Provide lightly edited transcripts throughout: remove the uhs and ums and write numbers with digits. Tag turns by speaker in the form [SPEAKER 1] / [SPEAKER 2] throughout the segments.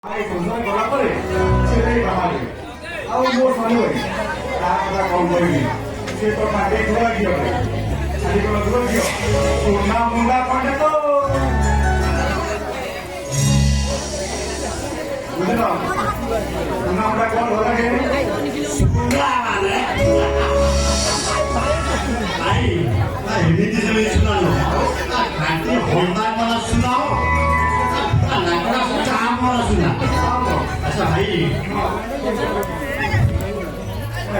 [SPEAKER 1] Ai sonhou com a parede, serei trabalho. Ao moço ali, tá com ele. Se for matar dua dia, ali kalau dua dia, sunnah muda pada tu. Betul, sunnah muda kau orang ini.
[SPEAKER 2] Sunnah mana? Ini di sini sunnah loh. Nanti honda mana sunnah? अच्छा भाई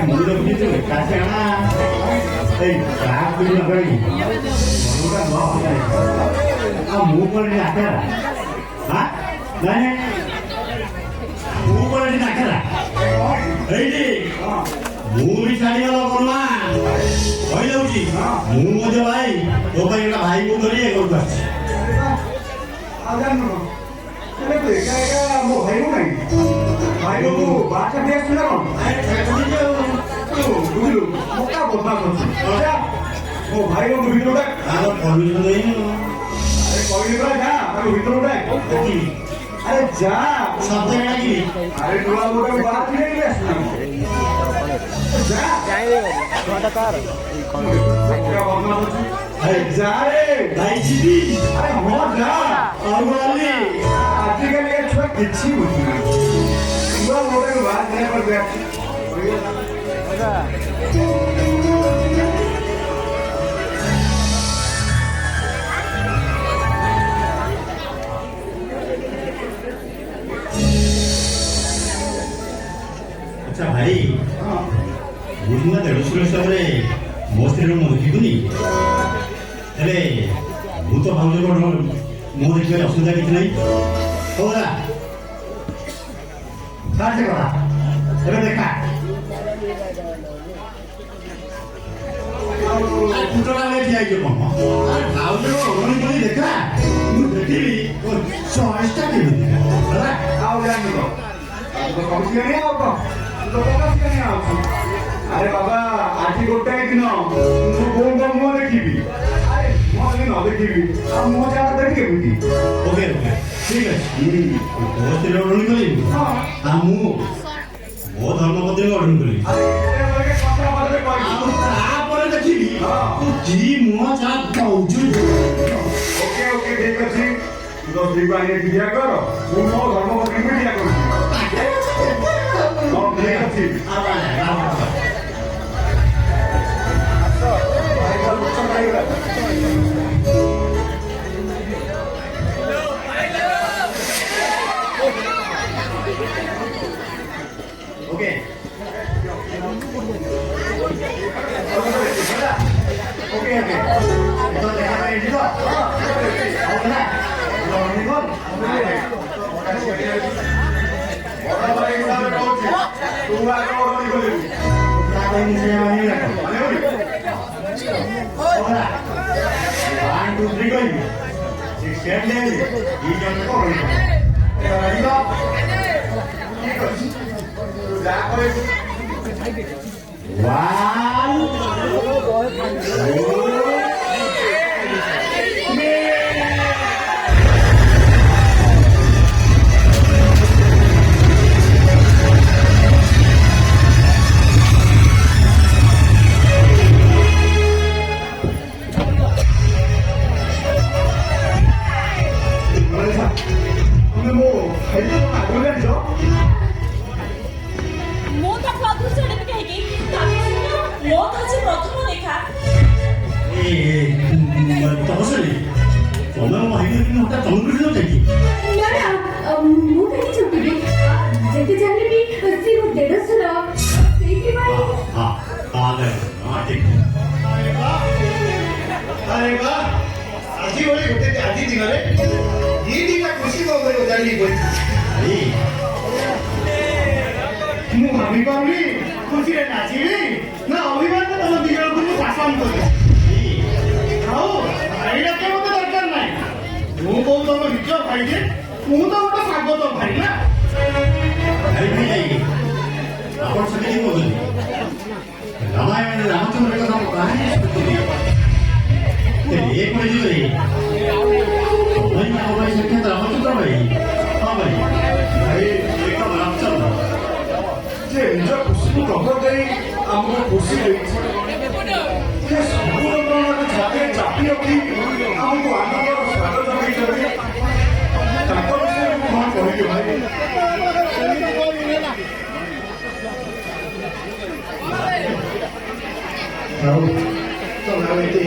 [SPEAKER 2] मुझे begitu kasih anak aku juga lagi udah bawa kamu boleh nakal hah nanya kamu boleh nakal ini मुझे शादी वाला बोलना भाई लोग जी मुझे भाई तो भाई का भाई को करिए कौन बस
[SPEAKER 1] आजान Ini kayak mau hayu nih, hayu baca dia sudah kan? Tuh, dulu, muka botak kan? Ada, mau hayu begitu dah?
[SPEAKER 2] Kalau kalau itu ini,
[SPEAKER 1] kalau itu aja, kalau itu dah, oke. Ada jah,
[SPEAKER 2] satu lagi,
[SPEAKER 1] ada dua orang baca dia guys. Jah,
[SPEAKER 3] ada kar.
[SPEAKER 1] Jare,
[SPEAKER 2] भाई जी,
[SPEAKER 1] अरे बहुत जा,
[SPEAKER 2] और वाली
[SPEAKER 1] आजकल ये छुआ किच्छी होती है। पूरा मोटे के बाद नहीं पर बैठ।
[SPEAKER 2] अच्छा भाई, बुढ़िया देढ़ सौ रे मोस्ती रो मोदी कितनी? अरे वो तो हम लोग को मोदी के असुविधा कितनी नहीं? होगा? कहाँ से करा? अरे देखा? कुटरा ले दिया ये मामा। हम लोग उन्होंने कोई देखा? वो देखी भी वो चॉइस्टा की भी देखा?
[SPEAKER 1] आओ जाने दो। तो कौन सी नहीं आओ तो? तो कौन सी नहीं आओ? अरे बाबा आज ही गोटे है कि ना? तो कौन कौन मुँह देखी? अरे मुँह नहीं ना देखी। अब मुँह जाकर देखी होगी।
[SPEAKER 2] ओके ओके ठीक है बहुत तेरे ऑर्डर करी हमू बहुत धर्म पत्नी ऑर्डर करी
[SPEAKER 1] अरे ये लोग के पत्रा बदले कोई।
[SPEAKER 2] आप पर देखी जी मुआ चाट पाउजू
[SPEAKER 1] ओके ओके ठीक है जी। तो दीवानी दिया करो। वो नो धर्म पत्नी भी दिया करो। ठीक है जी।
[SPEAKER 2] ओके
[SPEAKER 1] ओके ओके
[SPEAKER 2] तो देखा मैं जी तो आओ ना लॉन्ग कौन
[SPEAKER 1] बड़ा भाई साहब कौन सी तू आके और नहीं बोली
[SPEAKER 2] ना कोई मुझे नहीं लगा ओके 1 2 3 कोई स्टेप ले ये जन को रेडी तो One, two,
[SPEAKER 1] तुमने वो हेल्थ को आगे ले जाओ
[SPEAKER 4] ମୁଁ ତା ପ୍ରଦୂଷଣ କାହିଁକି ମୋ ତ ଅଛି ପ୍ରଥମ ଦେଖା
[SPEAKER 2] ତପସ୍ୱୀ ତମେ ମୋ ଭାଇ ହଠାତ୍ ତମକୁ ବିଷୟ ଦେଖି
[SPEAKER 5] ନା ନା ମୁଁ କାହିଁକି ଚୁପିବି ଯେତେ ଜାଣିବି ସେ ମୋ ଦେଢ଼ଶୁର ସେଇଥିପାଇଁ
[SPEAKER 2] ହଁ ହଁ ଠିକ
[SPEAKER 6] अरे वाह आजी बोले गोटे आजी दिगरे ये दिगा खुशी को करे जानी कोई
[SPEAKER 2] ଭାଇ
[SPEAKER 6] ମୁଁ ଭାବି ପାରୁନି ଖୁସିରେ ନାଚିବି ନା ଅଭିମାନ ତମ ଦି ଜଣଙ୍କୁ ମୁଁ ଶାସନ କରିବି ଆଉ ଭାଇଟା କେ ମତେ ଦରକାର ନାହିଁ ମୁଁ କହୁ ତମ ନିଜ ଭାଇ ଯେ ମୁଁ ତ ଗୋଟେ ସ୍ୱାଗତ ଭାଇ ନା
[SPEAKER 2] ଭାଇ ଭାଇ ଆପଣ ସେଠି କହୁଛନ୍ତି ରାମାୟଣରେ ରାମଚନ୍ଦ୍ର କଥା କାହିଁକି ଏ ପଡ଼ିଯିବେ ଭାଇ ଆମ ଭାଇ ସେଠି ରାମଚନ୍ଦ୍ର ଭାଇ ହଁ ଭାଇ राहुल
[SPEAKER 6] ତମେ ଆଉ ଏତେ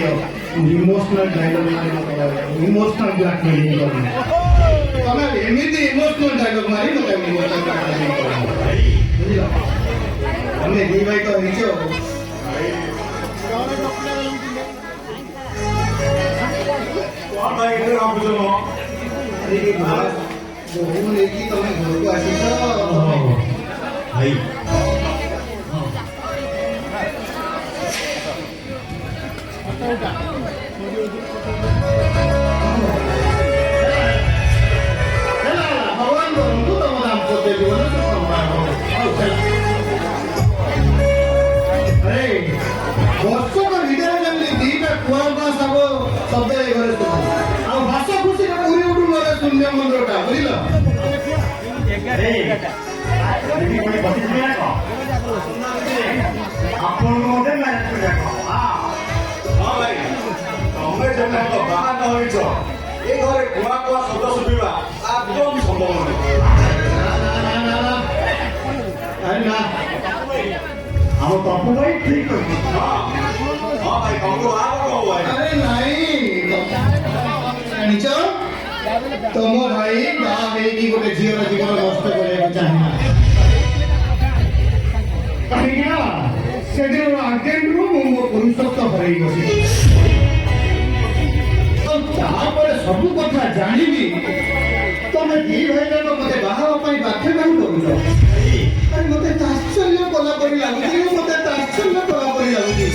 [SPEAKER 6] ଇମୋସନାଲ ଡାଇଲଗ ଇମୋସନାଲ ବ୍ଲାକମେଲିଂ କରୁନ ତମେ ଏମିତି ଇମୋସନାଲ ଡାଇଲଗ ମାରି ମତେ ଇମୋସନାଲ ବ୍ଲାକମେଲିଂ କରୁନ ବୁଝିଲ ଆମେ ଦି ଭାଇ ତ ହେଇଛ
[SPEAKER 1] କଣ ଭାଇ ଏତେ ଭାବୁଛ ମ?
[SPEAKER 6] ବୋହୁ ନେଇକି ତମେ ଘରକୁ ଆସିଛ
[SPEAKER 2] भाई
[SPEAKER 6] ହେଲା ଭଗବାନ କରନ୍ତୁ ତମ ଦାମ୍ପତ୍ୟ ଜୀବନ ସୁଖମୟ ହଉ ହେଲା ଆରେ ବର୍ଷକ ଭିତରେ ଯେମିତି ଦିଟା କୁଆଁପା ଶାଗ ଶବ୍ଦ ଏ ଘରେ ଶୁଣ ଆଉ ହସ ଖୁସିରେ ପୁରୀ ଉଠୁ ଘରେ ଶୂନ୍ୟ ମନ୍ଦିରଟା ବୁଝିଲ
[SPEAKER 2] ଆପଣଙ୍କୁ ମଧ୍ୟ ମ୍ୟାରେଜ କରିବାକୁ
[SPEAKER 1] ହଁ ଭାଇ ତମେ ଯେତେ ବାହା ନ ହେଇଛ ଏ ଘରେ କୁଆ କୁଆ ଶବ୍ଦ ଶୁଭିବା ଆଦୌ ସମ୍ଭବ ନୁହେଁ।
[SPEAKER 6] ଆରେ ନା
[SPEAKER 2] ଆମ ତପୁ ଭାଇ ଠିକ ଅଛି
[SPEAKER 1] ହଁ ହଁ ଭାଇ ତମକୁ ବାହା କଣ ଭାଇ?
[SPEAKER 6] ଆରେ ନାଇଁ ଜାଣିଛ ତମ ଭାଇ ବାହା ହେଇକି ଗୋଟେ ଝିଅର ଜୀବନ ନଷ୍ଟ କରିବାକୁ ଚାହେଁ କାହିଁକି ନା ସେଦିନ ଆର୍ଜେଣ୍ଟରୁ ମୁଁ ମୋ ପୁରୁଷତ୍ୱ ହରେଇ ବସିଛି ଆଉ ତାପରେ ସବୁ କଥା ଜାଣିବି ତମେ ଦି ଭାଇ ଯାକ ମତେ ବାହା ହେବା ପାଇଁ ବାଧ୍ୟ କାହିଁ କରୁଛ ଆରେ ମତେ ତାତ୍ସଲ୍ୟ କଲା ପରି ଲାଗୁଛି ମତେ ତାତ୍ସଲ୍ୟ କଲା ପରି ଲାଗୁଛି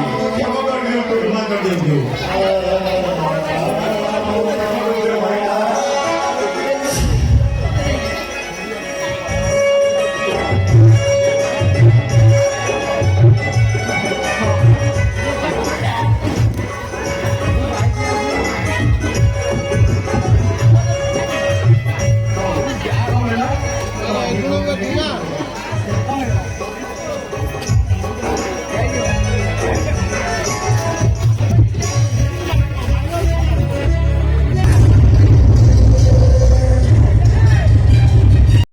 [SPEAKER 2] କ୍ଷମା କରିଦିଅନ୍ତୁ